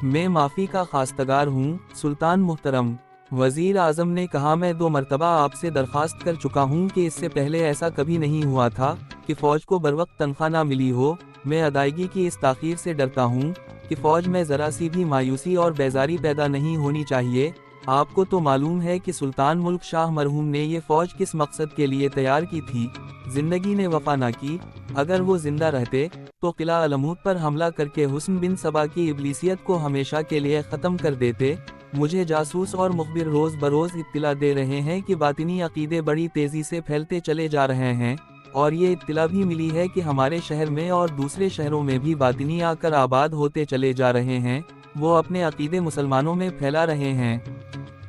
میں معافی کا خواستگار ہوں سلطان محترم، وزیر اعظم نے کہا۔ میں 2 مرتبہ آپ سے درخواست کر چکا ہوں کہ اس سے پہلے ایسا کبھی نہیں ہوا تھا کہ فوج کو بروقت تنخواہ نہ ملی ہو۔ میں ادائیگی کی اس تاخیر سے ڈرتا ہوں کہ فوج میں ذرا سی بھی مایوسی اور بیزاری پیدا نہیں ہونی چاہیے۔ آپ کو تو معلوم ہے کہ سلطان ملک شاہ مرحوم نے یہ فوج کس مقصد کے لیے تیار کی تھی۔ زندگی نے وفا نہ کی، اگر وہ زندہ رہتے تو قلعہ علمود پر حملہ کر کے حسن بن صبا کی ابلیسیت کو ہمیشہ کے لیے ختم کر دیتے۔ مجھے جاسوس اور مخبر روز بروز اطلاع دے رہے ہیں کہ باطنی عقیدے بڑی تیزی سے پھیلتے چلے جا رہے ہیں، اور یہ اطلاع بھی ملی ہے کہ ہمارے شہر میں اور دوسرے شہروں میں بھی باطنی آ کر آباد ہوتے چلے جا رہے ہیں، وہ اپنے عقیدے مسلمانوں میں پھیلا رہے ہیں۔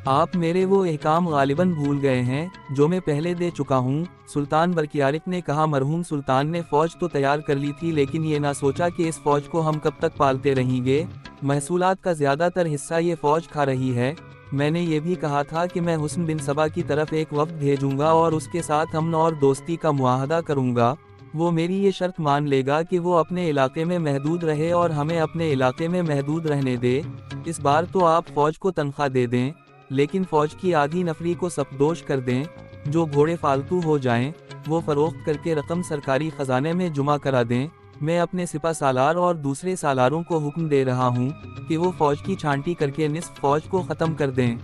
آپ میرے وہ احکام غالباً بھول گئے ہیں جو میں پہلے دے چکا ہوں، سلطان برکیارق نے کہا۔ مرحوم سلطان نے فوج تو تیار کر لی تھی، لیکن یہ نہ سوچا کہ اس فوج کو ہم کب تک پالتے رہیں گے۔ محصولات کا زیادہ تر حصہ یہ فوج کھا رہی ہے۔ میں نے یہ بھی کہا تھا کہ میں حسن بن صبا کی طرف ایک وفد بھیجوں گا اور اس کے ساتھ امن اور دوستی کا معاہدہ کروں گا۔ وہ میری یہ شرط مان لے گا کہ وہ اپنے علاقے میں محدود رہے اور ہمیں اپنے علاقے میں محدود رہنے دے۔ اس بار تو آپ فوج کو تنخواہ دے دیں، لیکن فوج کی آدھی نفری کو سبکدوش کر دیں۔ جو گھوڑے فالتو ہو جائیں وہ فروخت کر کے رقم سرکاری خزانے میں جمع کرا دیں۔ میں اپنے سپہ سالار اور دوسرے سالاروں کو حکم دے رہا ہوں کہ وہ فوج کی چھانٹی کر کے نصف فوج کو ختم کر دیں۔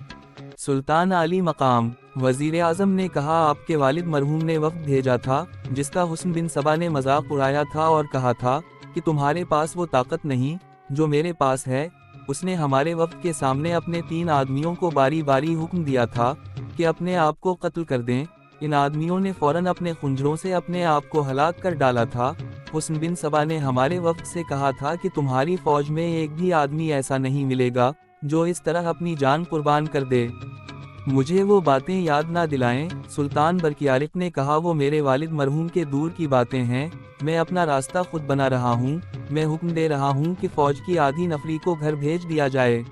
سلطان عالی مقام وزیر اعظم نے کہا، آپ کے والد مرحوم نے وفد بھیجا تھا جس کا حسن بن صبا نے مذاق اڑایا تھا اور کہا تھا کہ تمہارے پاس وہ طاقت نہیں جو میرے پاس ہے۔ اس نے ہمارے وفد کے سامنے اپنے 3 آدمیوں کو باری باری حکم دیا تھا کہ اپنے آپ کو قتل کر دیں۔ ان آدمیوں نے فوراً اپنے خنجروں سے اپنے آپ کو ہلاک کر ڈالا تھا۔ حسن بن صبا نے ہمارے وفد سے کہا تھا کہ تمہاری فوج میں ایک بھی آدمی ایسا نہیں ملے گا جو اس طرح اپنی جان قربان کر دے۔ مجھے وہ باتیں یاد نہ دلائیں۔ سلطان برکیارق نے کہا، وہ میرے والد مرحوم کے دور کی باتیں ہیں، میں اپنا راستہ خود بنا رہا ہوں۔ میں حکم دے رہا ہوں کہ فوج کی آدھی نفری کو گھر بھیج دیا جائے۔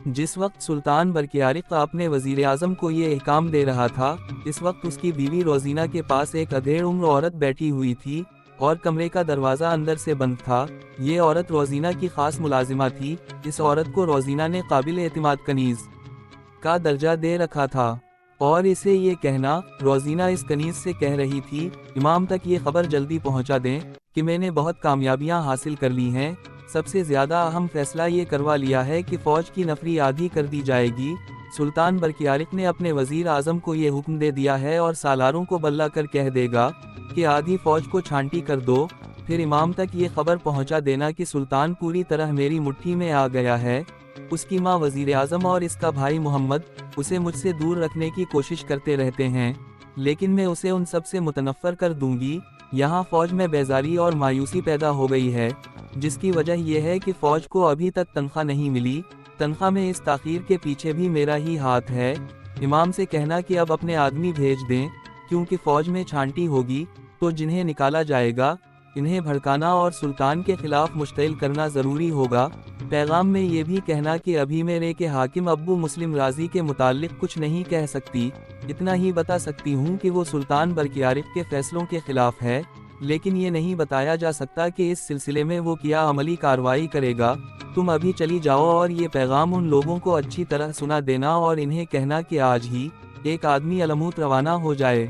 جس وقت سلطان برکیارق اپنے وزیر اعظم کو یہ احکام دے رہا تھا، اس وقت اس کی بیوی روزینہ کے پاس ایک ادھیڑ عمر عورت بیٹھی ہوئی تھی اور کمرے کا دروازہ اندر سے بند تھا۔ یہ عورت روزینہ کی خاص ملازمہ تھی۔ اس عورت کو روزینہ نے قابل اعتماد کنیز کا درجہ دے رکھا تھا، اور اسے یہ کہنا، روزینہ اس کنیز سے کہہ رہی تھی، امام تک یہ خبر جلدی پہنچا دیں کہ میں نے بہت کامیابیاں حاصل کر لی ہیں۔ سب سے زیادہ اہم فیصلہ یہ کروا لیا ہے کہ فوج کی نفری آدھی کر دی جائے گی۔ سلطان برکیارق نے اپنے وزیر اعظم کو یہ حکم دے دیا ہے اور سالاروں کو بلّا کر کہہ دے گا کہ آدھی فوج کو چھانٹی کر دو، پھر امام تک یہ خبر پہنچا دینا کہ سلطان پوری طرح میری مٹھی میں آ گیا ہے۔ اس کی ماں وزیر اعظم اور اس کا بھائی محمد اسے مجھ سے دور رکھنے کی کوشش کرتے رہتے ہیں، لیکن میں اسے ان سب سے متنفر کر دوں گی۔ یہاں فوج میں بیزاری اور مایوسی پیدا ہو گئی ہے، جس کی وجہ یہ ہے کہ فوج کو ابھی تک تنخواہ نہیں ملی۔ تنخواہ میں اس تاخیر کے پیچھے بھی میرا ہی ہاتھ ہے۔ امام سے کہنا کہ اب اپنے آدمی بھیج دیں، کیونکہ فوج میں چھانٹی ہوگی تو جنہیں نکالا جائے گا انہیں بھڑکانا اور سلطان کے خلاف مشتعل کرنا ضروری ہوگا۔ پیغام میں یہ بھی کہنا کہ ابھی میرے کے حاکم ابو مسلم رازی کے متعلق کچھ نہیں کہہ سکتی، اتنا ہی بتا سکتی ہوں کہ وہ سلطان برکیارق کے فیصلوں کے خلاف ہے، لیکن یہ نہیں بتایا جا سکتا کہ اس سلسلے میں وہ کیا عملی کارروائی کرے گا۔ تم ابھی چلی جاؤ اور یہ پیغام ان لوگوں کو اچھی طرح سنا دینا اور انہیں کہنا کہ آج ہی ایک آدمی علموت روانہ ہو جائے۔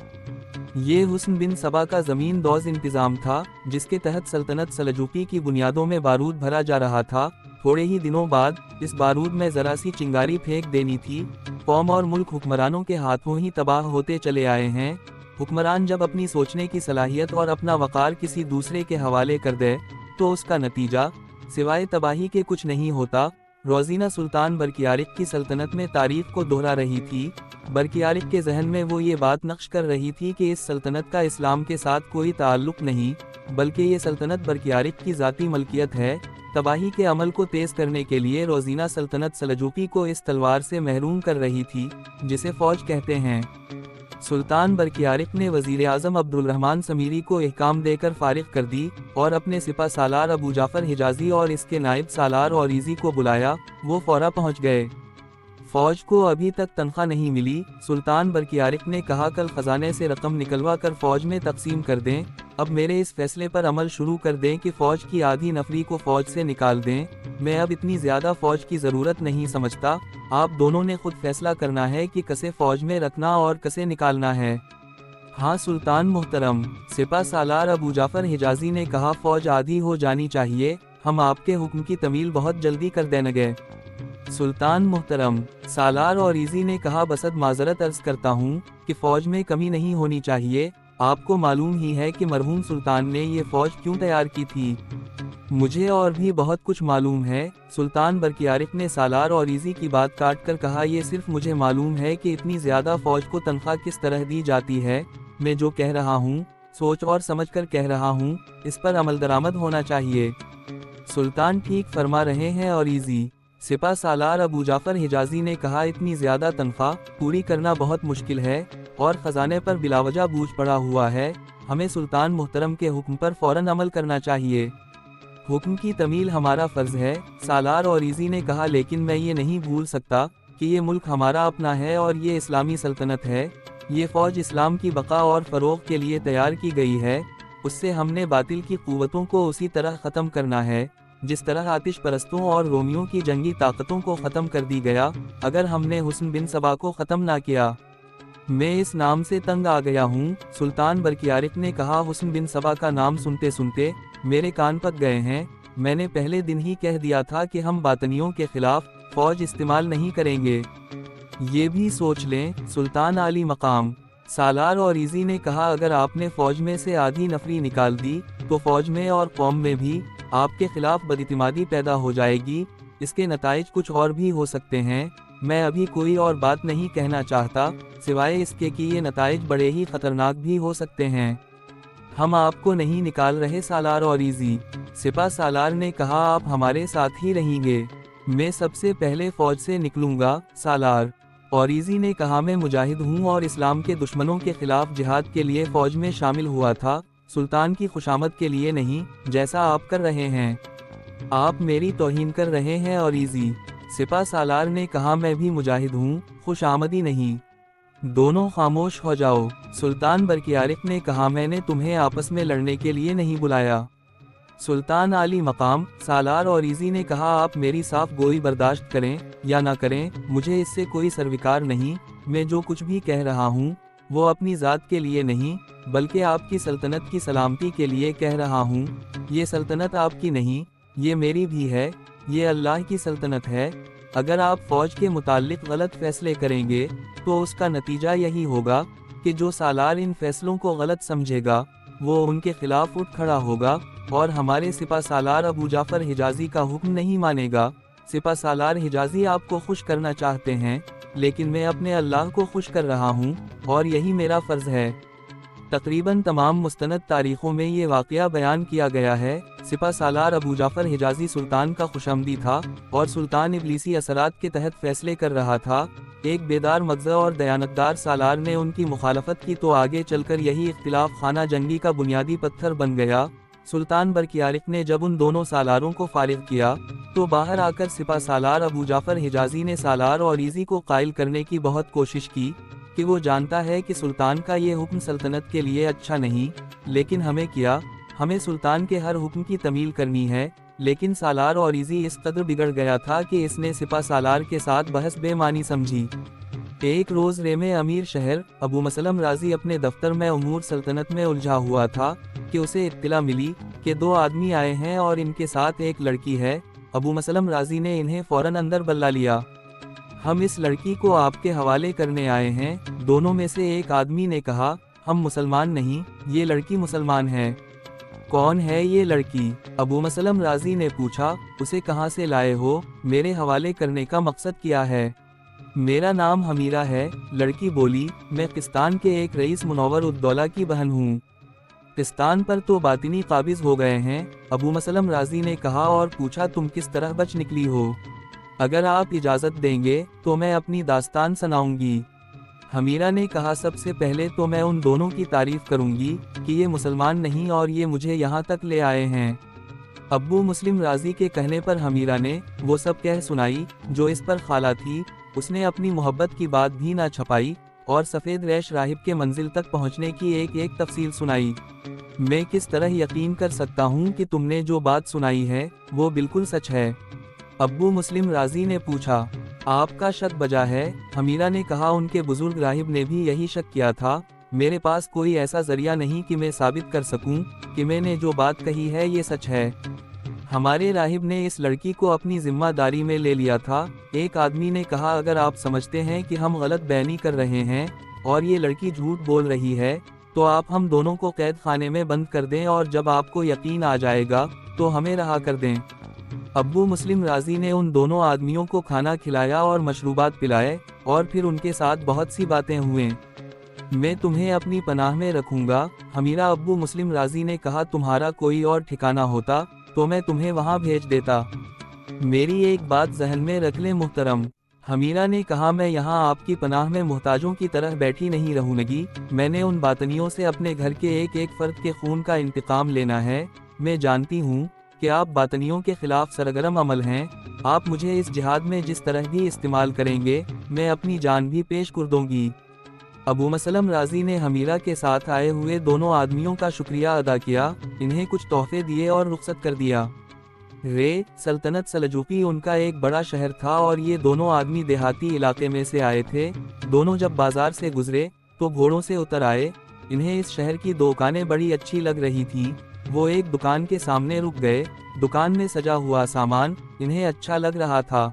یہ حسن بن صبا کا زمین دوز انتظام تھا، جس کے تحت سلطنت سلجوقی کی بنیادوں میں بارود بھرا جا رہا تھا۔ تھوڑے ہی دنوں بعد اس بارود میں ذرا سی چنگاری پھینک دینی تھی۔ قوم اور ملک حکمرانوں کے ہاتھوں ہی تباہ ہوتے چلے آئے ہیں۔ حکمران جب اپنی سوچنے کی صلاحیت اور اپنا وقار کسی دوسرے کے حوالے کر دے تو اس کا نتیجہ سوائے تباہی کے کچھ نہیں ہوتا۔ روزینہ سلطان برکیارق کی سلطنت میں تاریخ کو دہرا رہی تھی۔ برکیارق کے ذہن میں وہ یہ بات نقش کر رہی تھی کہ اس سلطنت کا اسلام کے ساتھ کوئی تعلق نہیں، بلکہ یہ سلطنت برکیارق کی ذاتی ملکیت ہے۔ تباہی کے عمل کو تیز کرنے کے لیے روزینہ سلطنت سلجوقی کو اس تلوار سے محروم کر رہی تھی جسے فوج کہتے ہیں۔ سلطان برکیارق نے وزیر اعظم عبد الرحمن سمیری کو احکام دے کر فارغ کر دی اور اپنے سپہ سالار ابو جعفر حجازی اور اس کے نائب سالار اوریزی کو بلایا۔ وہ فورا پہنچ گئے۔ فوج کو ابھی تک تنخواہ نہیں ملی۔ سلطان برکیارق نے کہا، کل خزانے سے رقم نکلوا کر فوج میں تقسیم کر دیں۔ اب میرے اس فیصلے پر عمل شروع کر دیں کہ فوج کی آدھی نفری کو فوج سے نکال دیں۔ میں اب اتنی زیادہ فوج کی ضرورت نہیں سمجھتا۔ آپ دونوں نے خود فیصلہ کرنا ہے کہ کسے فوج میں رکھنا اور کسے نکالنا ہے۔ ہاں سلطان محترم، سپہ سالار ابو جعفر حجازی نے کہا، فوج آدھی ہو جانی چاہیے، ہم آپ کے حکم کی تمیل بہت جلدی کر دیں گے۔ سلطان محترم، سالار اوریزی نے کہا، بسد معذرت عرض کرتا ہوں کہ فوج میں کمی نہیں ہونی چاہیے۔ آپ کو معلوم ہی ہے کہ مرحوم سلطان نے یہ فوج کیوں تیار کی تھی۔ مجھے اور بھی بہت کچھ معلوم ہے، سلطان برکیارق نے سالار اور ایزی کی بات کاٹ کر کہا، یہ صرف مجھے معلوم ہے کہ اتنی زیادہ فوج کو تنخواہ کس طرح دی جاتی ہے، میں جو کہہ رہا ہوں سوچ اور سمجھ کر کہہ رہا ہوں، اس پر عمل درآمد ہونا چاہیے۔ سلطان ٹھیک فرما رہے ہیں اور ایزی۔ سپہ سالار ابو جعفر حجازی نے کہا، اتنی زیادہ تنخواہ پوری کرنا بہت مشکل ہے اور خزانے پر بلاوجہ بوجھ پڑا ہوا ہے، ہمیں سلطان محترم کے حکم پر فوراً عمل کرنا چاہیے۔ حکم کی تعمیل ہمارا فرض ہے، سالار اور ایزی نے کہا، لیکن میں یہ نہیں بھول سکتا کہ یہ ملک ہمارا اپنا ہے اور یہ اسلامی سلطنت ہے، یہ فوج اسلام کی بقا اور فروغ کے لیے تیار کی گئی ہے، اس سے ہم نے باطل کی قوتوں کو اسی طرح ختم کرنا ہے جس طرح آتش پرستوں اور رومیوں کی جنگی طاقتوں کو ختم کر دی گیا، اگر ہم نے حسن بن سبا کو ختم نہ کیا۔ میں اس نام سے تنگ آ گیا ہوں، سلطان برکیارق نے کہا، حسن بن سبا کا نام سنتے سنتے میرے کان پک گئے ہیں، میں نے پہلے دن ہی کہہ دیا تھا کہ ہم باطنیوں کے خلاف فوج استعمال نہیں کریں گے۔ یہ بھی سوچ لیں، سلطان عالی مقام۔ سالار اور ایزی نے کہا، اگر آپ نے فوج میں سے آدھی نفری نکال دی تو فوج میں اور قوم میں بھی آپ کے خلاف بداعتمادی پیدا ہو جائے گی، اس کے نتائج کچھ اور بھی ہو سکتے ہیں، میں ابھی کوئی اور بات نہیں کہنا چاہتا سوائے اس کے کہ یہ نتائج بڑے ہی خطرناک بھی ہو سکتے ہیں۔ ہم آپ کو نہیں نکال رہے سالار اور ایزی۔ سپہ سالار نے کہا، آپ ہمارے ساتھ ہی رہیں گے، میں سب سے پہلے فوج سے نکلوں گا، سالار اور ایزی نے کہا، میں مجاہد ہوں اور اسلام کے دشمنوں کے خلاف جہاد کے لیے فوج میں شامل ہوا تھا، سلطان کی خوشامد کے لیے نہیں، جیسا آپ کر رہے ہیں، آپ میری توہین کر رہے ہیں۔ اور ایزی سپہ سالار نے کہا، میں بھی مجاہد ہوں، خوش آمدی نہیں، دونوں خاموش ہو جاؤ۔ سلطان برکیارق نے کہا، میں نے تمہیں آپس میں لڑنے کے لیے نہیں بلایا۔ سلطان عالی مقام۔ سالار اور ایزی نے کہا، آپ میری صاف گوئی برداشت کریں یا نہ کریں، مجھے اس سے کوئی سروکار نہیں، میں جو کچھ بھی کہہ رہا ہوں وہ اپنی ذات کے لیے نہیں بلکہ آپ کی سلطنت کی سلامتی کے لیے کہہ رہا ہوں، یہ سلطنت آپ کی نہیں، یہ میری بھی ہے، یہ اللہ کی سلطنت ہے، اگر آپ فوج کے متعلق غلط فیصلے کریں گے تو اس کا نتیجہ یہی ہوگا کہ جو سالار ان فیصلوں کو غلط سمجھے گا وہ ان کے خلاف اٹھ کھڑا ہوگا اور ہمارے سپہ سالار ابو جعفر حجازی کا حکم نہیں مانے گا۔ سپہ سالار حجازی آپ کو خوش کرنا چاہتے ہیں، لیکن میں اپنے اللہ کو خوش کر رہا ہوں اور یہی میرا فرض ہے۔ تقریباً تمام مستند تاریخوں میں یہ واقعہ بیان کیا گیا ہے۔ سپہ سالار ابو جعفر حجازی سلطان کا خوشامدی تھا اور سلطان ابلیسی اثرات کے تحت فیصلے کر رہا تھا، ایک بیدار مغز اور دیانتدار سالار نے ان کی مخالفت کی تو آگے چل کر یہی اختلاف خانہ جنگی کا بنیادی پتھر بن گیا۔ سلطان برکیارق نے جب ان دونوں سالاروں کو فارغ کیا تو باہر آ کر سپہ سالار ابو جعفر حجازی نے سالار اور ایزی کو قائل کرنے کی بہت کوشش کی کہ وہ جانتا ہے کہ سلطان کا یہ حکم سلطنت کے لیے اچھا نہیں، لیکن ہمیں سلطان کے ہر حکم کی تعمیل کرنی ہے، لیکن سالار اور ایزی اس قدر بگڑ گیا تھا کہ اس نے سپہ سالار کے ساتھ بحث بے معنی سمجھی۔ ایک روز ریمے امیر شہر ابو مسلم رازی اپنے دفتر میں امور سلطنت میں الجھا ہوا تھا کہ اسے اطلاع ملی کہ دو آدمی آئے ہیں اور ان کے ساتھ ایک لڑکی ہے۔ ابو مسلم رازی نے انہیں فوراً اندر بلا لیا۔ ہم اس لڑکی کو آپ کے حوالے کرنے آئے ہیں۔ دونوں میں سے ایک آدمی نے کہا، ہم مسلمان نہیں، یہ لڑکی مسلمان ہے۔ کون ہے یہ لڑکی؟ ابو مسلم رازی نے پوچھا، اسے کہاں سے لائے ہو؟ میرے حوالے کرنے کا مقصد کیا ہے؟ میرا نام حمیرہ ہے، لڑکی بولی، میں قسطان کے ایک رئیس منور الدولہ کی بہن ہوں۔ قسطان پر تو باطنی قابض ہو گئے ہیں، ابو مسلم رازی نے کہا اور پوچھا، تم کس طرح بچ نکلی ہو؟ اگر آپ اجازت دیں گے تو میں اپنی داستان سناؤں گی۔ حمیرہ نے کہا، سب سے پہلے تو میں ان دونوں کی تعریف کروں گی کہ یہ مسلمان نہیں اور یہ مجھے یہاں تک لے آئے ہیں۔ ابو مسلم رازی کے کہنے پر حمیرہ نے وہ سب کہہ سنائی جو اس پر خالہ تھی، اس نے اپنی محبت کی بات بھی نہ چھپائی اور سفید ریش راہب کے منزل تک پہنچنے کی ایک ایک تفصیل سنائی۔ میں کس طرح یقین کر سکتا ہوں کہ تم نے جو بات سنائی ہے وہ بالکل سچ ہے؟ ابو مسلم رازی نے پوچھا۔ آپ کا شک بجا ہے؟ حمیرہ نے کہا، ان کے بزرگ راہب نے بھی یہی شک کیا تھا، میرے پاس کوئی ایسا ذریعہ نہیں کہ میں ثابت کر سکوں کہ میں نے جو بات کہی ہے یہ سچ ہے۔ ہمارے راہب نے اس لڑکی کو اپنی ذمہ داری میں لے لیا تھا۔ ایک آدمی نے کہا، اگر آپ سمجھتے ہیں کہ ہم غلط بیانی کر رہے ہیں اور یہ لڑکی جھوٹ بول رہی ہے تو آپ ہم دونوں کو قید خانے میں بند کر دیں اور جب آپ کو یقین آ جائے گا تو ہمیں رہا کر دیں۔ ابو مسلم رازی نے ان دونوں آدمیوں کو کھانا کھلایا اور مشروبات پلائے، اور پھر ان کے ساتھ بہت سی باتیں ہوئیں۔ میں تمہیں اپنی پناہ میں رکھوں گا، حمیرہ ابو مسلم رازی نے کہا۔ تمہارا کوئی اور ٹھکانہ ہوتا تو میں تمہیں وہاں بھیج دیتا۔ میری ایک بات ذہن میں رکھ لیں محترم، حمیرہ نے کہا، میں یہاں آپ کی پناہ میں محتاجوں کی طرح بیٹھی نہیں رہوں گی۔ میں نے ان باطنیوں سے اپنے گھر کے ایک ایک فرد کے خون کا انتقام لینا ہے۔ میں جانتی ہوں کہ آپ باطنیوں کے خلاف سرگرم عمل ہیں۔ آپ مجھے اس جہاد میں جس طرح بھی استعمال کریں گے، میں اپنی جان بھی پیش کر دوں گی۔ ابو مسلم رازی نے حمیرہ کے ساتھ آئے ہوئے دونوں آدمیوں کا شکریہ ادا کیا، انہیں کچھ تحفے دیے اور رخصت کر دیا۔ سلطنت سلجوقی ان کا ایک بڑا شہر تھا اور یہ دونوں آدمی دیہاتی علاقے میں سے آئے تھے۔ دونوں جب بازار سے گزرے تو گھوڑوں سے اتر آئے۔ انہیں اس شہر کی دکانیں بڑی اچھی لگ رہی تھیں۔ وہ ایک دکان کے سامنے رک گئے۔ دکان میں سجا ہوا سامان انہیں اچھا لگ رہا تھا۔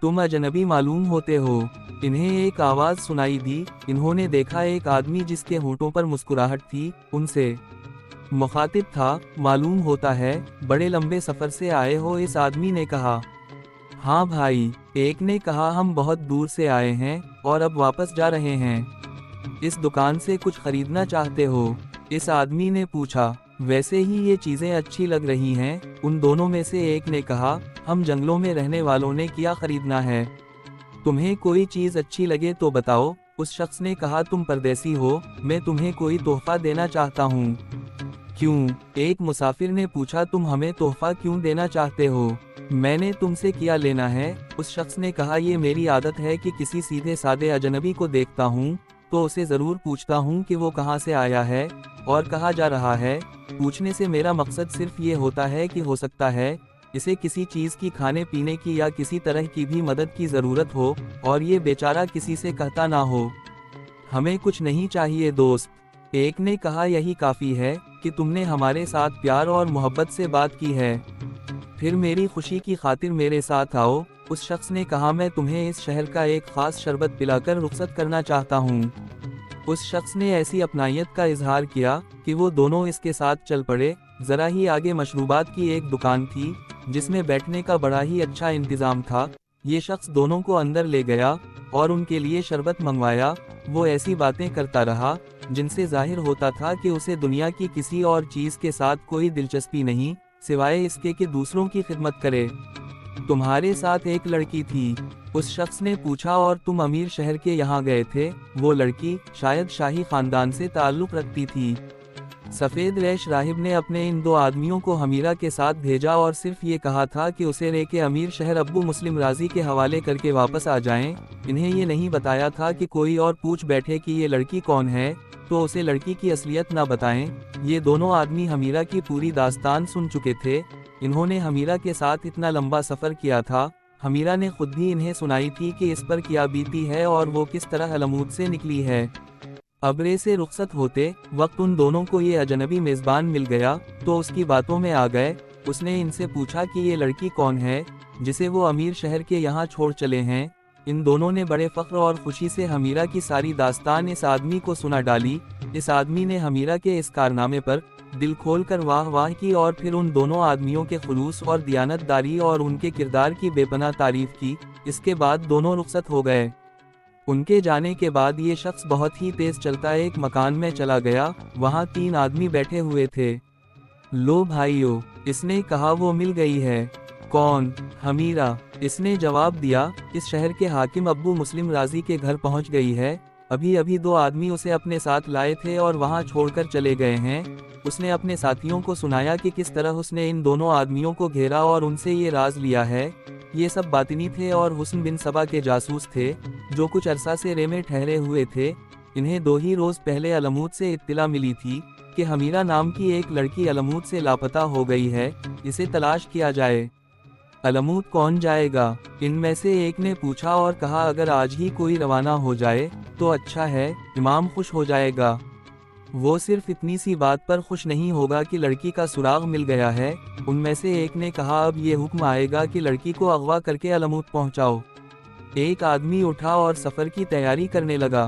تم اجنبی معلوم ہوتے ہو، انہیں ایک آواز سنائی دی۔ انہوں نے دیکھا ایک آدمی جس کے ہونٹوں پر مسکراہٹ تھی، ان سے مخاطب تھا۔ معلوم ہوتا ہے بڑے لمبے سفر سے آئے ہو، اس آدمی نے کہا۔ ہاں بھائی، ایک نے کہا، ہم بہت دور سے آئے ہیں اور اب واپس جا رہے ہیں۔ اس دکان سے کچھ خریدنا چاہتے ہو؟ اس آدمی نے پوچھا۔ ویسے ہی یہ چیزیں اچھی لگ رہی ہیں، ان دونوں میں سے ایک نے کہا، ہم جنگلوں میں رہنے والوں نے کیا خریدنا ہے؟ تمہیں کوئی چیز اچھی لگے تو بتاؤ۔ اس شخص نے کہا، تم پردیسی ہو، میں تمہیں کوئی تحفہ دینا چاہتا ہوں۔ کیوں؟ ایک مسافر نے پوچھا، تم ہمیں تحفہ کیوں دینا چاہتے ہو؟ میں نے تم سے کیا لینا ہے؟ اس شخص نے کہا، یہ میری عادت ہے کہ کسی سیدھے سادے اجنبی کو دیکھتا ہوں تو اسے ضرور پوچھتا ہوں کہ وہ کہاں سے آیا ہے اور کہاں جا رہا ہے۔ پوچھنے سے میرا مقصد صرف یہ ہوتا ہے کہ ہو سکتا ہے اسے کسی چیز کی، کھانے پینے کی یا کسی طرح کی بھی مدد کی ضرورت ہو اور یہ بیچارہ کسی سے کہتا نہ ہو۔ ہمیں کچھ نہیں چاہیے دوست، ایک نے کہا، یہی کافی ہے کہ تم نے ہمارے ساتھ پیار اور محبت سے بات کی ہے۔ پھر میری خوشی کی خاطر میرے ساتھ آؤ۔ اس شخص نے کہا، میں تمہیں اس شہر کا ایک خاص شربت پلا کر رخصت کرنا چاہتا ہوں۔ اس شخص نے ایسی اپنائیت کا اظہار کیا کہ وہ دونوں اس کے ساتھ چل پڑے۔ ذرا ہی آگے مشروبات کی ایک دکان تھی جس میں بیٹھنے کا بڑا ہی اچھا انتظام تھا۔ یہ شخص دونوں کو اندر لے گیا اور ان کے لیے شربت منگوایا۔ وہ ایسی باتیں کرتا رہا جن سے ظاہر ہوتا تھا کہ اسے دنیا کی کسی اور چیز کے ساتھ کوئی دلچسپی نہیں، سوائے اس کے کہ دوسروں کی خدمت کرے۔ تمہارے ساتھ ایک لڑکی تھی؟ اس شخص نے پوچھا، اور تم امیر شہر کے یہاں گئے تھے؟ وہ لڑکی شاید شاہی خاندان سے تعلق رکھتی تھی۔ سفید ریش راہب نے اپنے ان دو آدمیوں کو حمیرہ کے ساتھ بھیجا اور صرف یہ کہا تھا کہ اسے رے کے امیر شہر ابو مسلم رازی کے حوالے کر کے واپس آ جائیں۔ انہیں یہ نہیں بتایا تھا کہ کوئی اور پوچھ بیٹھے کہ یہ لڑکی کون ہے تو اسے لڑکی کی اصلیت نہ بتائیں۔ یہ دونوں آدمی حمیرہ کی پوری داستان سن چکے تھے۔ انہوں نے حمیرہ کے ساتھ اتنا لمبا سفر کیا تھا، حمیرہ نے خود بھی انہیں سنائی تھی کہ اس پر کیا بیتی ہے اور وہ کس طرح علمود سے نکلی ہے۔ ابرے سے رخصت ہوتے وقت ان دونوں کو یہ اجنبی میزبان مل گیا تو اس کی باتوں میں آ گئے۔ اس نے ان سے پوچھا کہ یہ لڑکی کون ہے جسے وہ امیر شہر کے یہاں چھوڑ چلے ہیں۔ ان دونوں نے بڑے فخر اور خوشی سے حمیرہ کی ساری داستان اس آدمی کو سنا ڈالی۔ اس آدمی نے حمیرہ کے اس کارنامے پر دل کھول کر واہ واہ کی اور پھر ان دونوں آدمیوں کے خلوص اور دیانت داری اور ان کے کردار کی بے پناہ تعریف کی۔ اس کے بعد دونوں رخصت ہو گئے۔ ان کے جانے کے بعد یہ شخص بہت ہی تیز چلتا ایک مکان میں چلا گیا۔ وہاں تین آدمی بیٹھے ہوئے تھے۔ لو بھائیو، اس نے کہا، وہ مل گئی ہے۔ کون؟ حمیرہ، اس نے جواب دیا۔ اس شہر کے حاکم ابو مسلم رازی کے گھر پہنچ گئی ہے۔ ابھی دو آدمی اسے اپنے ساتھ لائے تھے اور وہاں چھوڑ کر چلے گئے ہیں۔ اس نے اپنے ساتھیوں کو سنایا کہ کس طرح اس نے ان دونوں آدمیوں کو گھیرا اور ان سے یہ راز لیا ہے۔ یہ سب باطنی تھے اور حسن بن سبا کے جاسوس تھے جو کچھ عرصہ سے رے میں ٹھہرے ہوئے تھے۔ انہیں 2 ہی روز پہلے علمود سے اطلاع ملی تھی کہ حمیرہ نام کی ایک لڑکی علمود سے لاپتہ ہو گئی ہے، اسے تلاش کیا جائے۔ علمود کون جائے گا؟ ان میں سے ایک نے پوچھا اور کہا، اگر آج ہی کوئی روانہ ہو جائے تو اچھا ہے، امام خوش ہو جائے گا۔ وہ صرف اتنی سی بات پر خوش نہیں ہوگا کہ لڑکی کا سراغ مل گیا ہے۔ ان میں سے ایک نے کہا، اب یہ حکم آئے گا کہ لڑکی کو اغوا کر کے علمود پہنچاؤ۔ ایک آدمی اٹھا اور سفر کی تیاری کرنے لگا۔